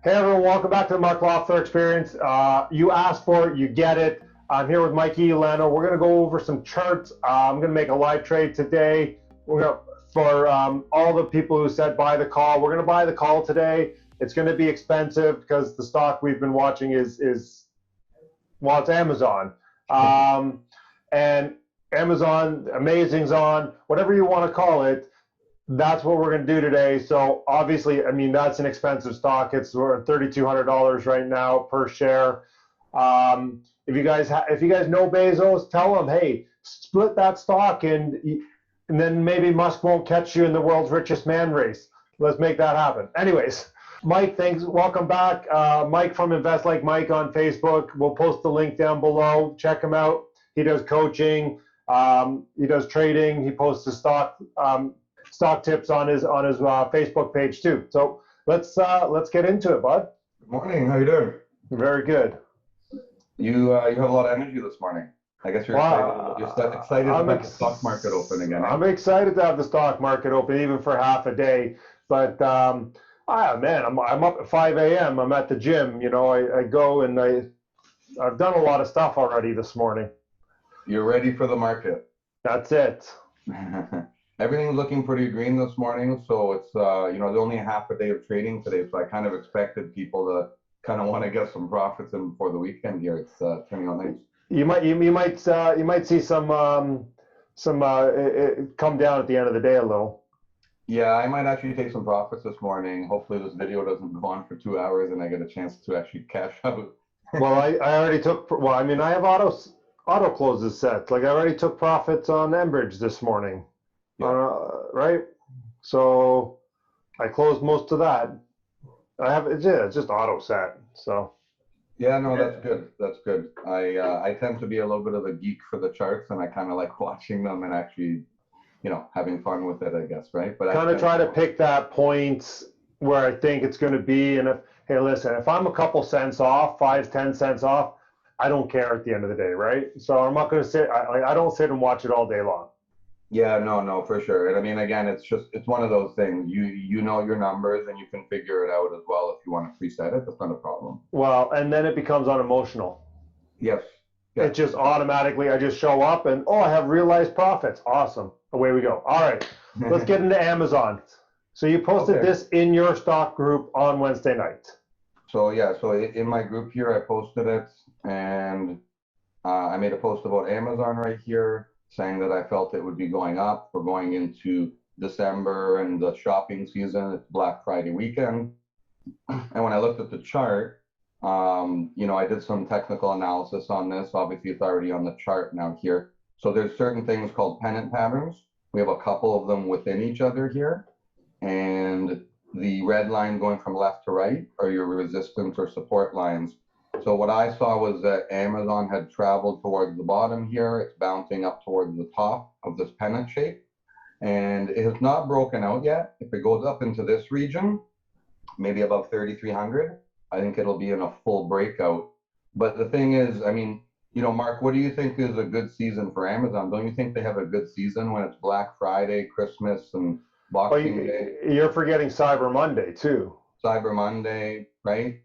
Hey everyone, welcome back to the Mark Loeffler Experience. You asked for it, you get it. I'm here with Mike Iuliano. We're going to go over some charts. I'm going to make a live trade today. For all the people who said buy the call, we're going to buy the call today. It's going to be expensive because the stock we've been watching is it's Amazon. And Amazon, Amazing's on, whatever you want to call it. That's what we're going to do today. So obviously, I mean, that's an expensive stock. It's worth $3,200 right now per share. If you guys know Bezos, tell them, hey, split that stock, and then maybe Musk won't catch you in the world's richest man race. Let's make that happen. Anyways, Mike, thanks. Welcome back. Mike from Invest Like Mike on Facebook. We'll post the link down below. Check him out. He does coaching. He does trading. He posts the stock tips on his Facebook page too. So let's get into it, bud. Good morning. How you doing? Very good. You have a lot of energy this morning. I guess you're excited to have the stock market open again. I'm excited to have the stock market open, even for half a day. But man, I'm up at 5 a.m. I'm at the gym. You know, I go and I've done a lot of stuff already this morning. You're ready for the market. That's it. Everything's looking pretty green this morning, so it's there's only half a day of trading today, so I kind of expected people to kind of want to get some profits in before the weekend here. It's turning out nice. You might see some come down at the end of the day a little. Yeah, I might actually take some profits this morning. Hopefully this video doesn't go on for 2 hours and I get a chance to actually cash out. Well, I already took. Well, I mean, I have auto closes set. Like I already took profits on Enbridge this morning. Yeah. Right, so I closed most of that. It's just auto set. So yeah, no, that's good. That's good. I tend to be a little bit of a geek for the charts, and I kind of like watching them and actually, having fun with it, I guess, right? But kind of try to pick that point where I think it's going to be. And if I'm a couple cents off, 5-10 cents off, I don't care at the end of the day, right? So I'm not going to sit. I don't sit and watch it all day long. Yeah, no, for sure. And I mean, again, it's one of those things. You know your numbers and you can figure it out as well. If you want to preset it, that's not a problem. Well, and then it becomes unemotional. Yes. It just automatically, I just show up and, I have realized profits. Awesome. Away we go. All right, let's get into Amazon. So you posted this in your stock group on Wednesday night. So yeah, so in my group here, I posted it, and I made a post about Amazon right here, saying that I felt it would be going up. We're going into December and the shopping season. It's Black Friday weekend. And when I looked at the chart, I did some technical analysis on this. Obviously, it's already on the chart now here. So there's certain things called pennant patterns. We have a couple of them within each other here. And the red line going from left to right are your resistance or support lines. So what I saw was that Amazon had traveled towards the bottom here. It's bouncing up towards the top of this pennant shape. And it has not broken out yet. If it goes up into this region, maybe above 3,300, I think it'll be in a full breakout. But the thing is, I mean, Mark, what do you think is a good season for Amazon? Don't you think they have a good season when it's Black Friday, Christmas, and Boxing Day? You're forgetting Cyber Monday, too. Cyber Monday, right?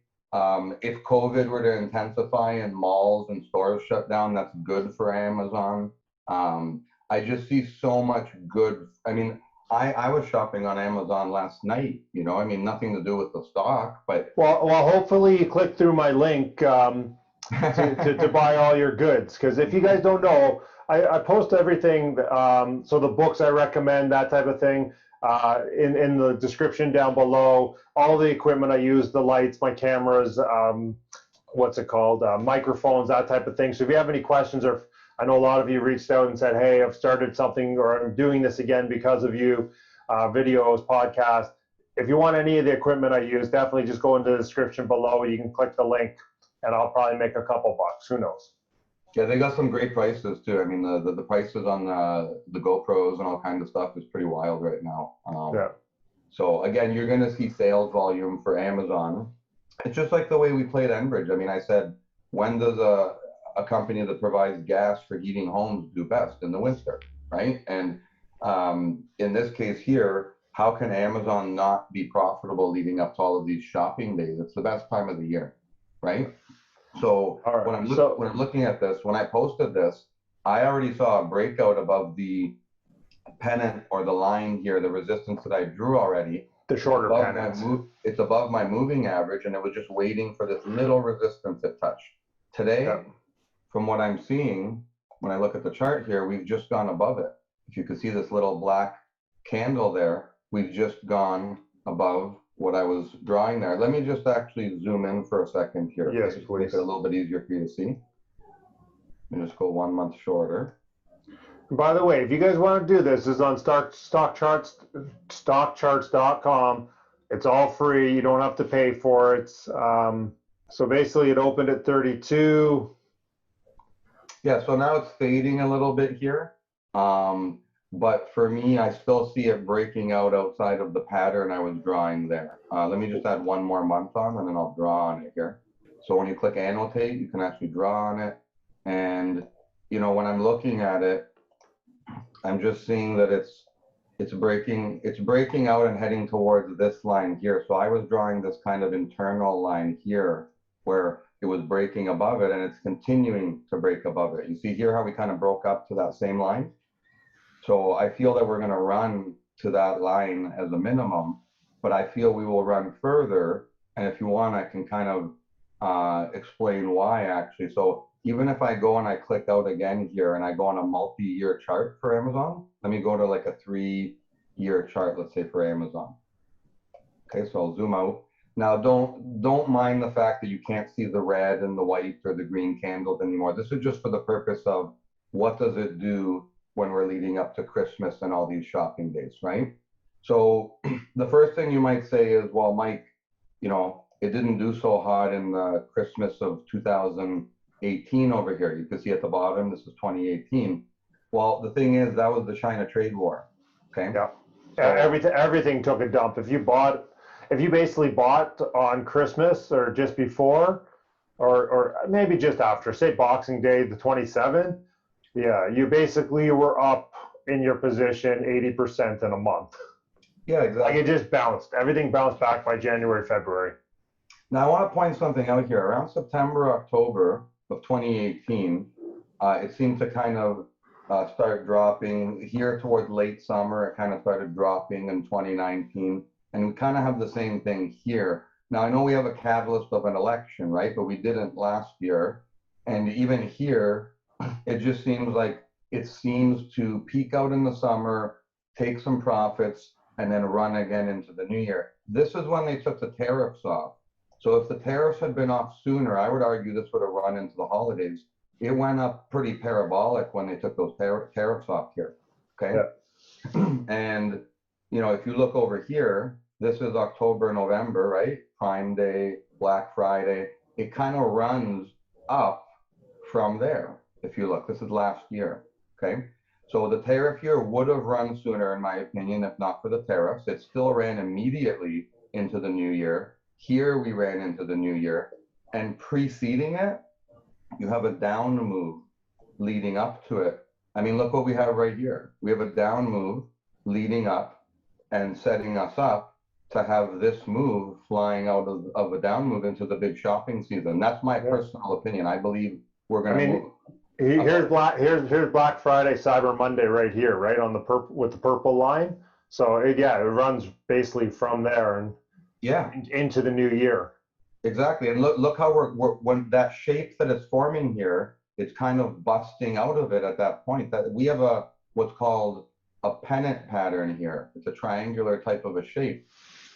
If COVID were to intensify and malls and stores shut down, that's good for Amazon. I just see so much good. I mean, I was shopping on Amazon last night, I mean, nothing to do with the stock, but. Well, hopefully you click through my link to buy all your goods. Because if you guys don't know, I post everything. So the books I recommend, that type of thing. In the description down below, all the equipment I use, the lights, my cameras, microphones, that type of thing. So if you have any questions, or I know a lot of you reached out and said, hey, I've started something, or I'm doing this again because of you, videos, podcasts. If you want any of the equipment I use, definitely just go into the description below. You can click the link and I'll probably make a couple bucks. Who knows? Yeah, they got some great prices too. I mean, the prices on the GoPros and all kinds of stuff is pretty wild right now. Yeah. So again, you're going to see sales volume for Amazon. It's just like the way we played Enbridge. I mean, I said, when does a company that provides gas for heating homes do best? In the winter, right? And in this case here, how can Amazon not be profitable leading up to all of these shopping days? It's the best time of the year, right? So All right. when I'm looking at this, when I posted this, I already saw a breakout above the pennant or the line here, the resistance that I drew already. The shorter above pennants. It's above my moving average, and it was just waiting for this little resistance it touched. Today, Yep. from what I'm seeing, when I look at the chart here, we've just gone above it. If you could see this little black candle there, we've just gone above what I was drawing there. Let me just actually zoom in for a second here. Yes, Just please. make it a little bit easier for you to see. Let me just go 1 month shorter. By the way, if you guys want to do this is on stockcharts.com. It's all free. You don't have to pay for it. So basically, it opened at 32. Yeah, so now it's fading a little bit here. But for me, I still see it breaking out outside of the pattern I was drawing there. Let me just add 1 more month on, and then I'll draw on it here. So when you click annotate, you can actually draw on it. And, you know, when I'm looking at it, I'm just seeing that it's breaking out and heading towards this line here. So I was drawing this kind of internal line here where it was breaking above it, and it's continuing to break above it. You see here how we kind of broke up to that same line? So I feel that we're going to run to that line as a minimum, but I feel we will run further. And if you want, I can kind of explain why actually. So even if I go and I click out again here and I go on a multi-year chart for Amazon, let me go to like a 3-year chart, let's say for Amazon. Okay, so I'll zoom out. Now don't mind the fact that you can't see the red and the white or the green candles anymore. This is just for the purpose of what does it do when we're leading up to Christmas and all these shopping days, right? So the first thing you might say is, well, Mike, you know, it didn't do so hot in the Christmas of 2018 over here. You can see at the bottom, this is 2018. Well, the thing is, that was the China trade war, okay? Yeah. So, Everything took a dump. If you basically bought on Christmas or just before, or maybe just after, say Boxing Day, the 27th, yeah, you basically were up in your position 80% in a month. yeah, exactly. Like it just bounced. Everything bounced back by January, February. Now I want to point something out here. Around September, October of 2018, it seemed to kind of start dropping here towards late summer. It kind of started dropping in 2019, and we kind of have the same thing here. Now I know we have a catalyst of an election, right? But we didn't last year, and even here, it just seems like it seems to peak out in the summer, take some profits, and then run again into the new year. This is when they took the tariffs off. So if the tariffs had been off sooner, I would argue this would have run into the holidays. It went up pretty parabolic when they took those tariffs off here, okay? Yeah. And, you know, if you look over here, this is October, November, right? Prime Day, Black Friday. It kind of runs up from there. If you look, this is last year, okay? So the tariff year would have run sooner, in my opinion, if not for the tariffs. It still ran immediately into the new year. Here we ran into the new year, and preceding it, you have a down move leading up to it. I mean, look what we have right here. We have a down move leading up and setting us up to have this move flying out of a down move into the big shopping season. That's my personal opinion. I believe we're going to move. Here's Black Friday, Cyber Monday right here, right on the with the purple line. So it runs basically from there and into the new year. Exactly, and look how we're when that shape that it's forming here, it's kind of busting out of it at that point. That we have what's called a pennant pattern here. It's a triangular type of a shape.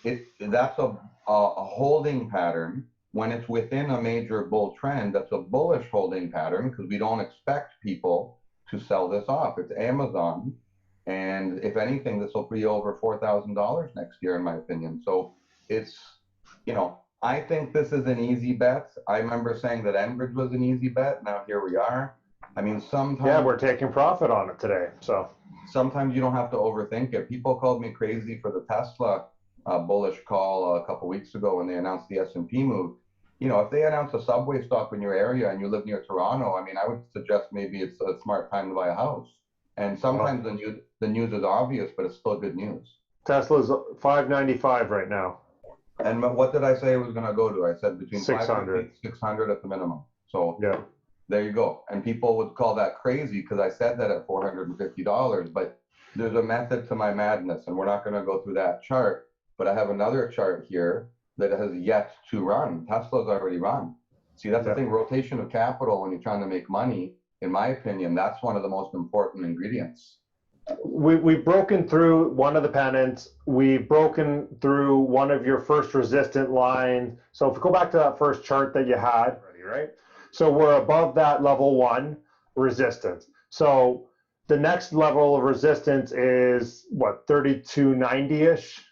That's a holding pattern. When it's within a major bull trend, that's a bullish holding pattern because we don't expect people to sell this off. It's Amazon. And if anything, this will be over $4,000 next year, in my opinion. So it's, you know, I think this is an easy bet. I remember saying that Enbridge was an easy bet. Now here we are. I mean, sometimes... Yeah, we're taking profit on it today. So sometimes you don't have to overthink it. People called me crazy for the Tesla bullish call a couple weeks ago when they announced the S&P move. You know, if they announce a subway stop in your area and you live near Toronto, I mean, I would suggest maybe it's a smart time to buy a house. And sometimes the news is obvious, but it's still good news. Tesla's 595 right now. And what did I say it was going to go to? I said between 600. 550 600 at the minimum. So Yeah. there you go. And people would call that crazy because I said that at $450, but there's a method to my madness, and we're not going to go through that chart. But I have another chart here that has yet to run. Tesla's already run. See, that's the thing, rotation of capital when you're trying to make money, in my opinion, that's one of the most important ingredients. We've broken through one of the pennants. We've broken through one of your first resistant lines. So if we go back to that first chart that you had, right? So we're above that level 1 resistance. So the next level of resistance is what, 3290-ish?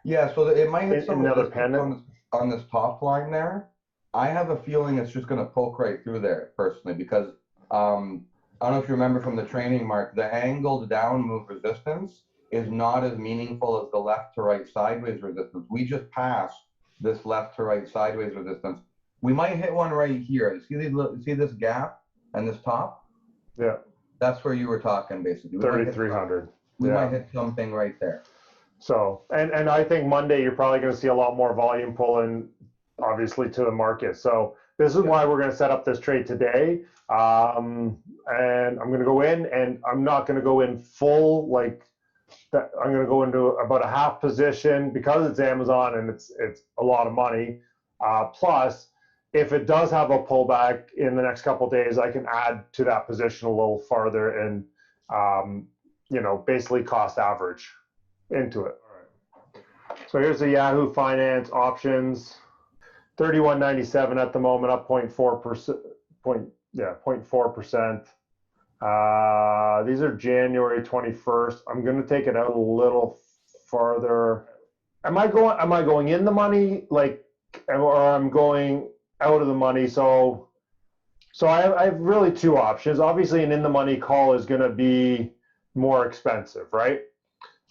Yeah, so it might hit some another pennant on this top line there. I have a feeling it's just going to poke right through there personally, because I don't know if you remember from the training, Mark, the angled down move resistance is not as meaningful as the left to right sideways resistance. We just passed this left to right sideways resistance. We might hit one right here. See this gap and this top? Yeah. That's where you were talking, basically. 3,300. We might hit something right there. So, and I think Monday you're probably going to see a lot more volume pulling, obviously, to the market. So this is why we're going to set up this trade today. And I'm going to go in, and I'm not going to go in full like that. I'm going to go into about a half position because it's Amazon and it's a lot of money. Plus, if it does have a pullback in the next couple of days, I can add to that position a little farther and basically cost average into it. All right. So here's the Yahoo Finance options, 31.97 at the moment, up 0.4%. 0.4%. These are January 21st. I'm going to take it out a little farther. Am I going in the money, or I'm going out of the money? So I have really two options. Obviously, an in the money call is going to be more expensive, right?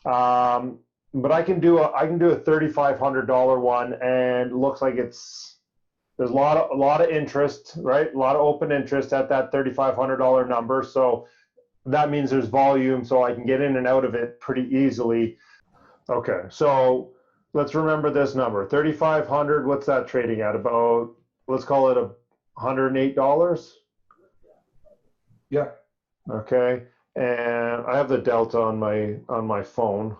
But I can do a $3,500 one, and it looks like there's a lot of interest, right? A lot of open interest at that $3,500 number. So that means there's volume, so I can get in and out of it pretty easily. Okay, so let's remember this number, 3,500. What's that trading at? About, let's call it $108. Yeah. Okay, and I have the delta on my phone.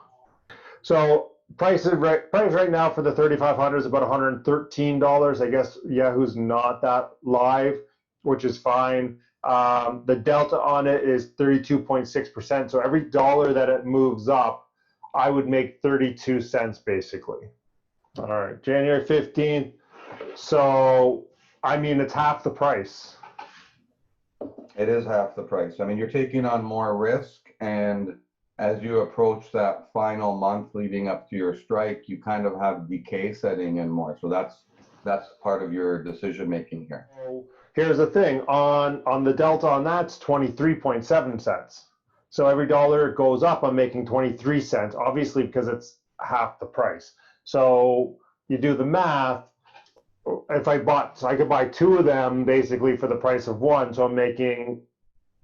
So price right now for the 3,500 is about $113. I guess Yahoo's not that live, which is fine. The delta on it is 32.6%. So every dollar that it moves up, I would make 32 cents basically. All right, January 15th. So, I mean, it's half the price. It is half the price. I mean, you're taking on more risk, and as you approach that final month leading up to your strike, you kind of have decay setting in more. So that's part of your decision making here. Here's the thing, on the delta on that's 23.7 cents. So every dollar it goes up, I'm making 23 cents, obviously because it's half the price. So you do the math. If I could buy two of them basically for the price of one, so I'm making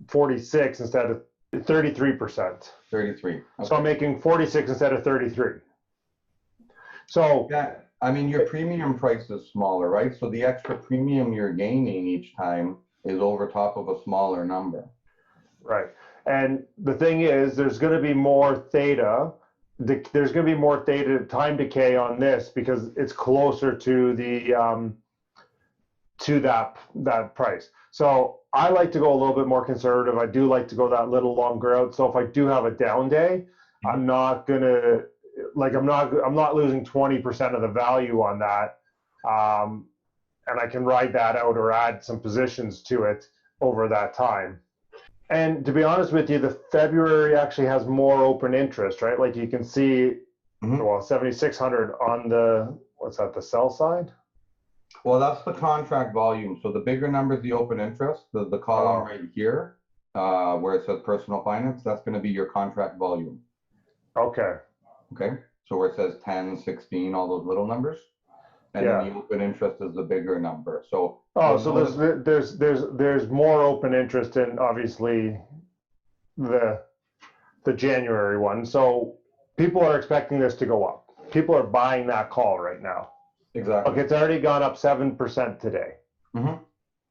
46 instead of 33%. 33. Okay. So I'm making 46 instead of 33. So yeah, I mean, your premium price is smaller, right? So the extra premium you're gaining each time is over top of a smaller number. Right. And the thing is, there's going to be more theta. There's going to be more theta time decay on this because it's closer to the to that price. So I like to go a little bit more conservative. I do like to go that little longer out. So if I do have a down day, I'm not gonna I'm not losing 20% of the value on that, and I can ride that out or add some positions to it over that time. And to be honest with you, the February actually has more open interest, right? Like you can see, well, 7,600 on the, what's that, the sell side? Well, that's the contract volume. So the bigger number is the open interest, the column right here, where it says personal finance, that's going to be your contract volume. Okay. Okay. So where it says 10, 16, all those little numbers. And then the open interest is the bigger number. So so there's more open interest in obviously the January one. So people are expecting this to go up. People are buying that call right now. Exactly. Okay, it's already gone up 7% today. Mm-hmm.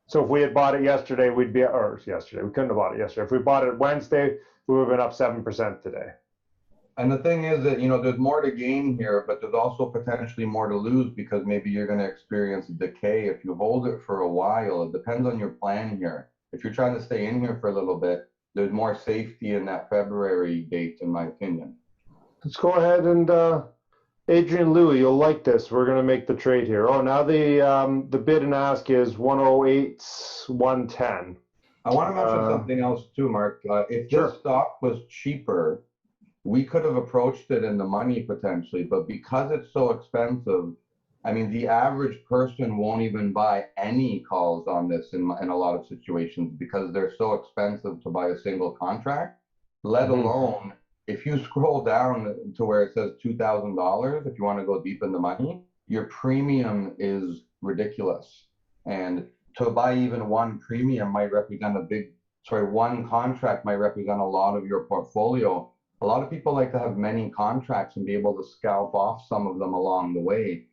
So if we had bought it yesterday, we couldn't have bought it yesterday. If we bought it Wednesday, we would have been up 7% today. And the thing is that, there's more to gain here, but there's also potentially more to lose because maybe you're going to experience a decay if you hold it for a while. It depends on your plan here. If you're trying to stay in here for a little bit, there's more safety in that February date, in my opinion. Let's go ahead and Adrian Louis, you'll like this. We're going to make the trade here. Oh, now the bid and ask is 108, 110. I want to mention something else too, Mark. If Sure. this stock was cheaper, we could have approached it in the money potentially, but because it's so expensive, I mean, the average person won't even buy any calls on this in a lot of situations because they're so expensive to buy a single contract, let alone if you scroll down to where it says $2,000, if you want to go deep in the money, your premium is ridiculous. And to buy even one premium might represent one contract might represent a lot of your portfolio. A lot of people like to have many contracts and be able to scalp off some of them along the way.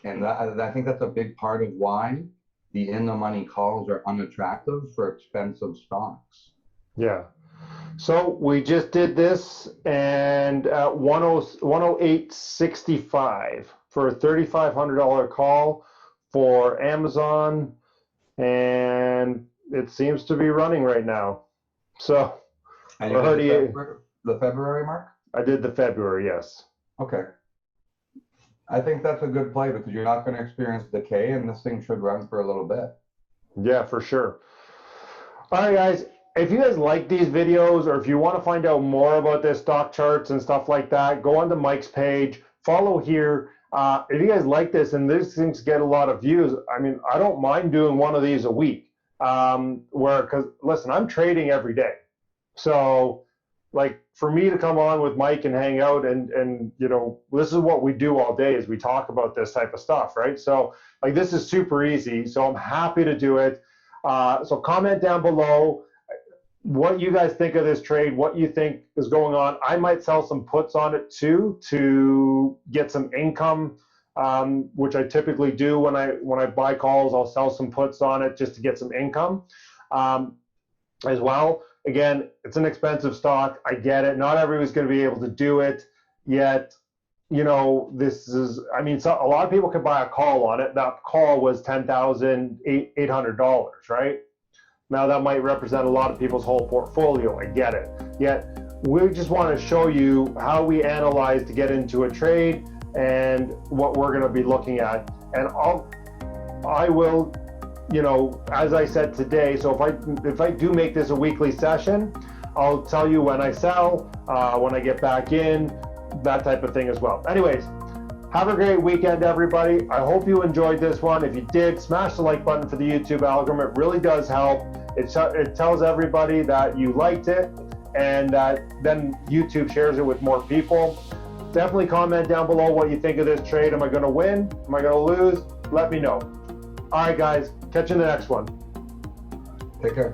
And I think that's a big part of why the in-the-money calls are unattractive for expensive stocks. Yeah. So we just did this and at 108.65 for a $3,500 call for Amazon, and it seems to be running right now. So and you did the February, Mark? I did the February, yes. Okay. I think that's a good play because you're not going to experience decay and this thing should run for a little bit. Yeah, for sure. All right, guys. If you guys like these videos or if you want to find out more about this stock charts and stuff like that, go onto Mike's page, follow here. If you guys like this and these things get a lot of views, I mean, I don't mind doing one of these a week. Because listen, I'm trading every day. So like for me to come on with Mike and hang out and this is what we do all day is we talk about this type of stuff, right? So like this is super easy. So I'm happy to do it. So comment down below what you guys think of this trade, what you think is going on. I might sell some puts on it too to get some income, which I typically do when I buy calls. I'll sell some puts on it just to get some income as well. Again, it's an expensive stock. I get it. Not everybody's going to be able to do it yet. This is, I mean, so a lot of people can buy a call on it. That call was $10,800, right? Now that might represent a lot of people's whole portfolio. I get it. Yet we just want to show you how we analyze to get into a trade and what we're going to be looking at. And I will, as I said today, so if I do make this a weekly session, I'll tell you when I sell, when I get back in, that type of thing as well. Anyways, have a great weekend, everybody. I hope you enjoyed this one. If you did, smash the like button for the YouTube algorithm. It really does help. It tells everybody that you liked it, and then YouTube shares it with more people. Definitely comment down below what you think of this trade. Am I going to win? Am I going to lose? Let me know. All right, guys. Catch you in the next one. Take care.